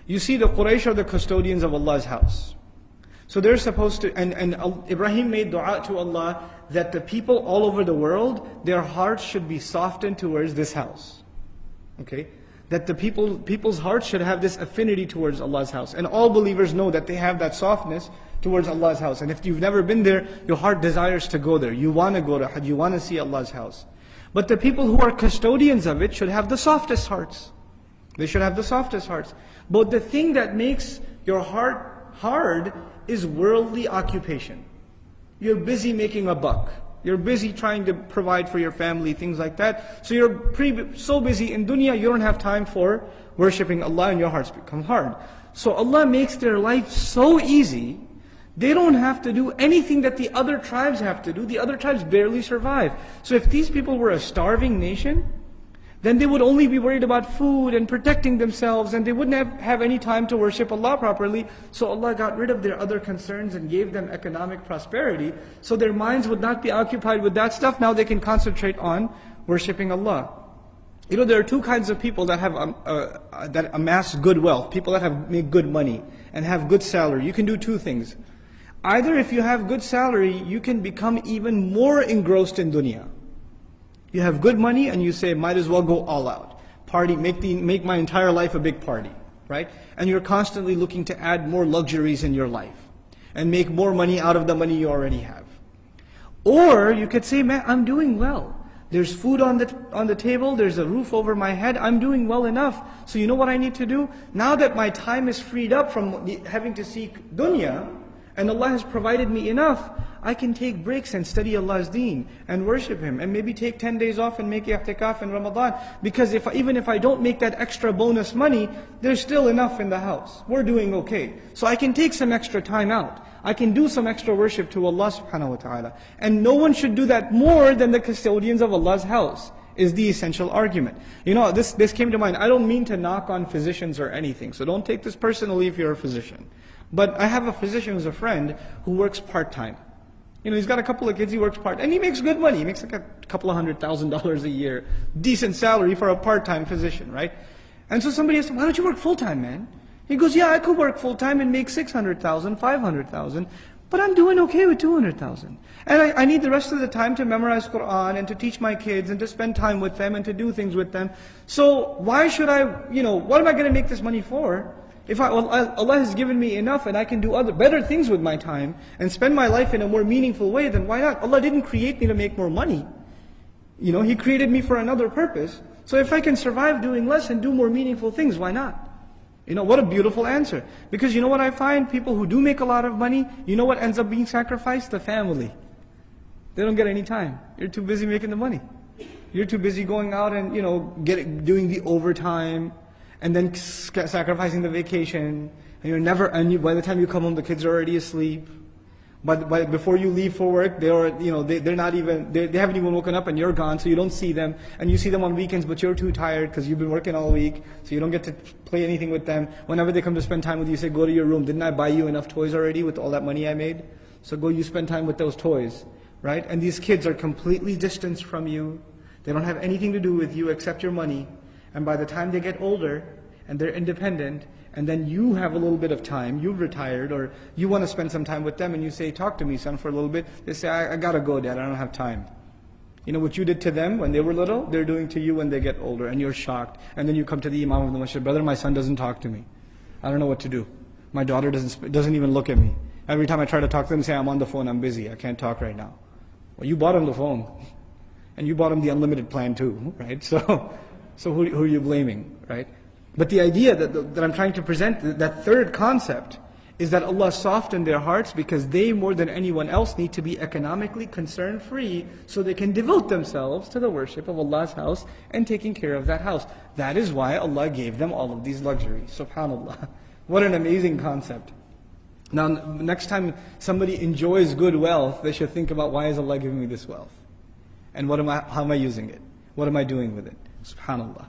You see, the Quraysh are the custodians of Allah's house. So they're supposed to, and Ibrahim made dua to Allah that the people all over the world, their hearts should be softened towards this house. Okay? That the people's hearts should have this affinity towards Allah's house. And all believers know that they have that softness towards Allah's house. And if you've never been there, your heart desires to go there. You want to go to Hajj, you want to see Allah's house. But the people who are custodians of it should have the softest hearts. They should have the softest hearts. But the thing that makes your heart hard is worldly occupation. You're busy making a buck. You're busy trying to provide for your family, things like that. So you're so busy in dunya, you don't have time for worshipping Allah, and your hearts become hard. So Allah makes their life so easy, they don't have to do anything that the other tribes have to do. The other tribes barely survive. So if these people were a starving nation, then they would only be worried about food and protecting themselves, and they wouldn't have any time to worship Allah properly. So Allah got rid of their other concerns and gave them economic prosperity, so their minds would not be occupied with that stuff. Now they can concentrate on worshipping Allah. You know, there are two kinds of people that have that amass good wealth. People that have made good money and have good salary. You can do two things. Either if you have good salary, you can become even more engrossed in dunya. You have good money and you say, might as well go all out. Party, make my entire life a big party, right? And you're constantly looking to add more luxuries in your life and make more money out of the money you already have. Or you could say, man, I'm doing well. There's food on the table, there's a roof over my head, I'm doing well enough. So you know what I need to do? Now that my time is freed up from having to seek dunya, and Allah has provided me enough, I can take breaks and study Allah's deen and worship Him, and maybe take 10 days off and make i'tikaf in Ramadan. Because even if I don't make that extra bonus money, there's still enough in the house. We're doing okay. So I can take some extra time out. I can do some extra worship to Allah subhanahu wa ta'ala. And no one should do that more than the custodians of Allah's house, is the essential argument. You know, this came to mind. I don't mean to knock on physicians or anything, so don't take this personally if you're a physician. But I have a physician who's a friend who works part-time. You know, he's got a couple of kids, he works part-time, and he makes good money. He makes like a couple of $100,000 a year. Decent salary for a part-time physician, right? And so somebody asked him, why don't you work full-time, man? He goes, yeah, I could work full-time and make 600,000, 500,000, but I'm doing okay with 200,000. And I need the rest of the time to memorize Qur'an and to teach my kids and to spend time with them and to do things with them. So why should I, what am I going to make this money for? If Allah has given me enough and I can do better things with my time and spend my life in a more meaningful way, then why not? Allah didn't create me to make more money. He created me for another purpose. So if I can survive doing less and do more meaningful things, why not? What a beautiful answer. Because you know what I find? People who do make a lot of money, you know what ends up being sacrificed? The family. They don't get any time. You're too busy making the money. You're too busy going out and, doing the overtime, and then sacrificing the vacation, and by the time you come home, the kids are already asleep. But before you leave for work, they haven't even woken up and you're gone, so you don't see them. And you see them on weekends, but you're too tired because you've been working all week, so you don't get to play anything with them. Whenever they come to spend time with you, you say, go to your room. Didn't I buy you enough toys already with all that money I made? So go, you spend time with those toys, right? And these kids are completely distanced from you. They don't have anything to do with you except your money. And by the time they get older, and they're independent, and then you have a little bit of time, you've retired, or you want to spend some time with them, and you say, talk to me, son, for a little bit. They say, I gotta go, Dad, I don't have time. What you did to them when they were little, they're doing to you when they get older, and you're shocked. And then you come to the Imam of the Masjid, brother, my son doesn't talk to me. I don't know what to do. My daughter doesn't even look at me. Every time I try to talk to them, they say, I'm on the phone, I'm busy, I can't talk right now. Well, you bought him the phone. And you bought him the unlimited plan too, right? So who are you blaming, right? But the idea that I'm trying to present, that third concept, is that Allah softened their hearts because they, more than anyone else, need to be economically concern-free so they can devote themselves to the worship of Allah's house and taking care of that house. That is why Allah gave them all of these luxuries. SubhanAllah. What an amazing concept. Now, next time somebody enjoys good wealth, they should think about, why is Allah giving me this wealth? And how am I using it? What am I doing with it? SubhanAllah.